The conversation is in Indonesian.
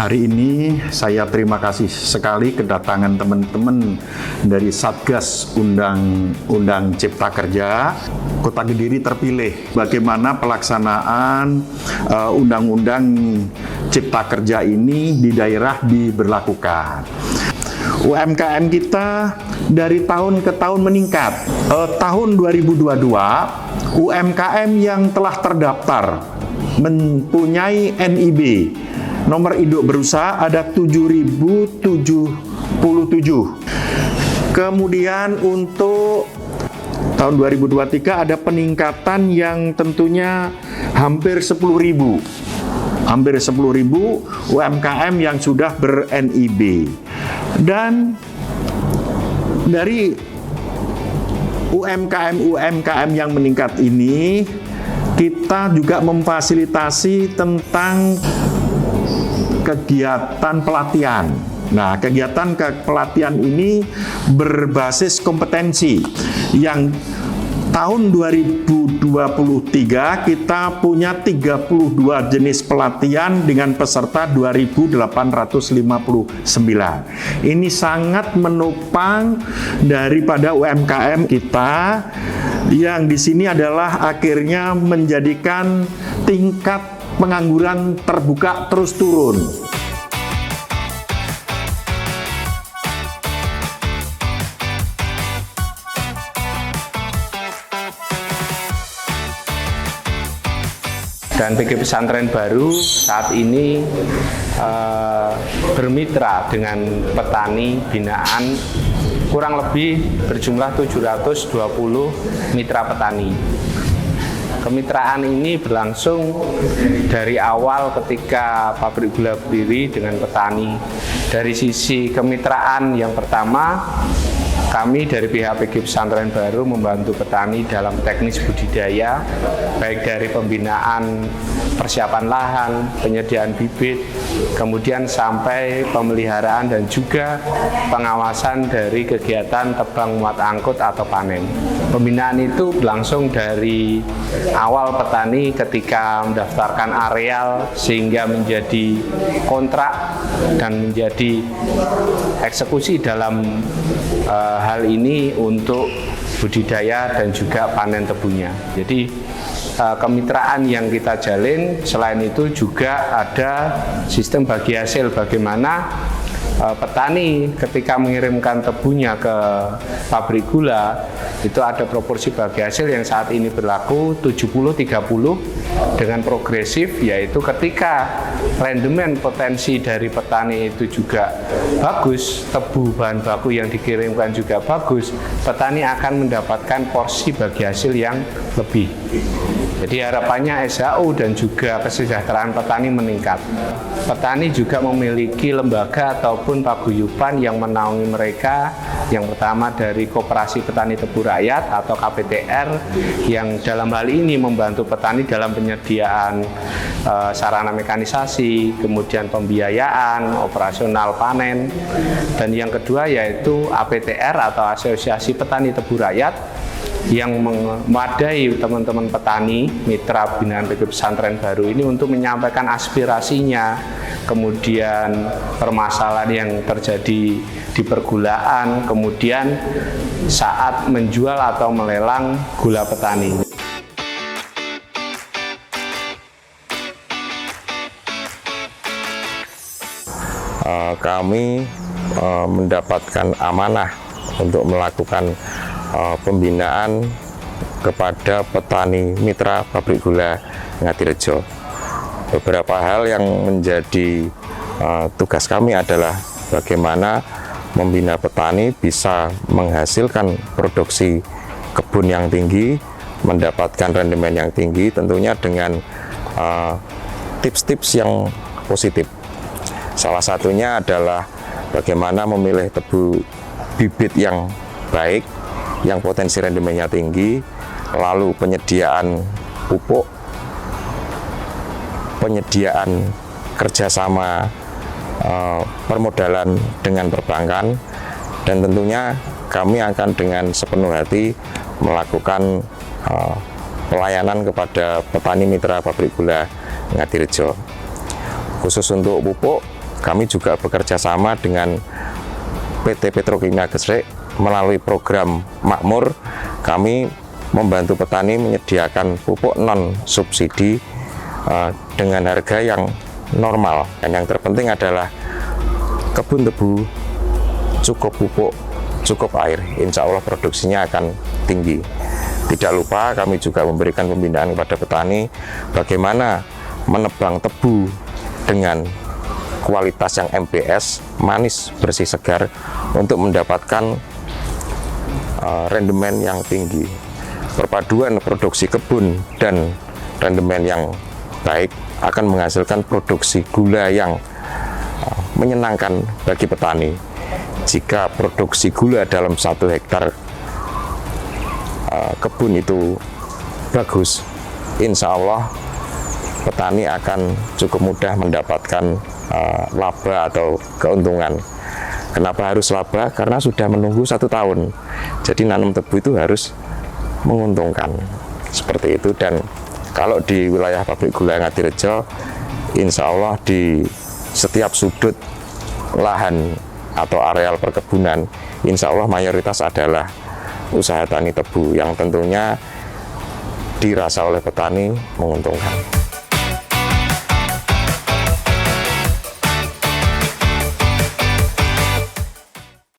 Hari ini saya terima kasih sekali kedatangan teman-teman dari Satgas Undang-Undang Cipta Kerja. Kota Kediri terpilih bagaimana pelaksanaan Undang-Undang Cipta Kerja ini di daerah diberlakukan. UMKM kita dari tahun ke tahun meningkat. Tahun 2022, UMKM yang telah terdaftar mempunyai NIB, nomor induk berusaha ada 7.077. Kemudian untuk tahun 2023 ada peningkatan yang tentunya hampir 10.000. Hampir 10.000 UMKM yang sudah ber-NIB. Dan dari UMKM yang meningkat ini, kita juga memfasilitasi tentang kegiatan pelatihan. Nah, kegiatan pelatihan ini berbasis kompetensi yang tahun 2023 kita punya 32 jenis pelatihan dengan peserta 2.859. Ini sangat menopang daripada UMKM kita yang di sini adalah akhirnya menjadikan tingkat pengangguran terbuka terus turun. Dan PG Pesantren Baru saat ini bermitra dengan petani binaan kurang lebih berjumlah 720 mitra petani. Kemitraan ini berlangsung dari awal ketika pabrik gula berdiri dengan petani. Dari sisi kemitraan yang pertama, kami dari pihak PG Pesantren Baru membantu petani dalam teknis budidaya, baik dari pembinaan persiapan lahan, penyediaan bibit, kemudian sampai pemeliharaan dan juga pengawasan dari kegiatan tebang muat angkut atau panen. Pembinaan itu berlangsung dari awal petani ketika mendaftarkan areal sehingga menjadi kontrak dan menjadi eksekusi dalam hal ini untuk budidaya dan juga panen tebunya. Jadi kemitraan yang kita jalin selain itu juga ada sistem bagi hasil, bagaimana petani ketika mengirimkan tebunya ke pabrik gula itu ada proporsi bagi hasil yang saat ini berlaku 70-30 dengan progresif, yaitu ketika rendemen potensi dari petani itu juga bagus, tebu bahan baku yang dikirimkan juga bagus, petani akan mendapatkan porsi bagi hasil yang lebih. Jadi harapannya SHU dan juga kesejahteraan petani meningkat. Petani juga memiliki lembaga ataupun paguyuban yang menaungi mereka. Yang pertama dari Koperasi Petani Tebu Rakyat atau KPTR yang dalam hal ini membantu petani dalam penyediaan sarana mekanisasi, kemudian pembiayaan, operasional panen. Dan yang kedua yaitu APTR atau Asosiasi Petani Tebu Rakyat yang memadai teman-teman petani mitra binaan PG Pesantren Baru ini untuk menyampaikan aspirasinya, kemudian permasalahan yang terjadi di pergulaan, kemudian saat menjual atau melelang gula petani. Kami mendapatkan amanah untuk melakukan pembinaan kepada petani mitra pabrik gula Ngadirejo. Beberapa hal yang menjadi tugas kami adalah bagaimana membina petani bisa menghasilkan produksi kebun yang tinggi, mendapatkan rendemen yang tinggi, tentunya dengan tips-tips yang positif. Salah satunya adalah bagaimana memilih tebu bibit yang baik, yang potensi rendemennya tinggi, lalu penyediaan pupuk, penyediaan kerjasama permodalan dengan perbankan, dan tentunya kami akan dengan sepenuh hati melakukan pelayanan kepada petani mitra pabrik gula Ngadirejo. Khusus untuk pupuk, kami juga bekerja sama dengan PT Petrokimia Gresik melalui program Makmur. Kami membantu petani menyediakan pupuk non subsidi dengan harga yang normal, dan yang terpenting adalah kebun tebu cukup pupuk, cukup air, insya Allah produksinya akan tinggi. Tidak lupa kami juga memberikan pembinaan kepada petani bagaimana menebang tebu dengan kualitas yang MBS, manis, bersih, segar, untuk mendapatkan rendemen yang tinggi. Perpaduan produksi kebun dan rendemen yang baik akan menghasilkan produksi gula yang menyenangkan bagi petani. Jika produksi gula dalam 1 hektar kebun itu bagus, insya Allah petani akan cukup mudah mendapatkan laba atau keuntungan. Kenapa harus laba? Karena sudah menunggu 1 tahun. Jadi nanam tebu itu harus menguntungkan. Seperti itu. Dan kalau di wilayah pabrik gula Ngadirejo, insya Allah di setiap sudut lahan atau areal perkebunan, insya Allah mayoritas adalah usaha tani tebu yang tentunya dirasa oleh petani menguntungkan.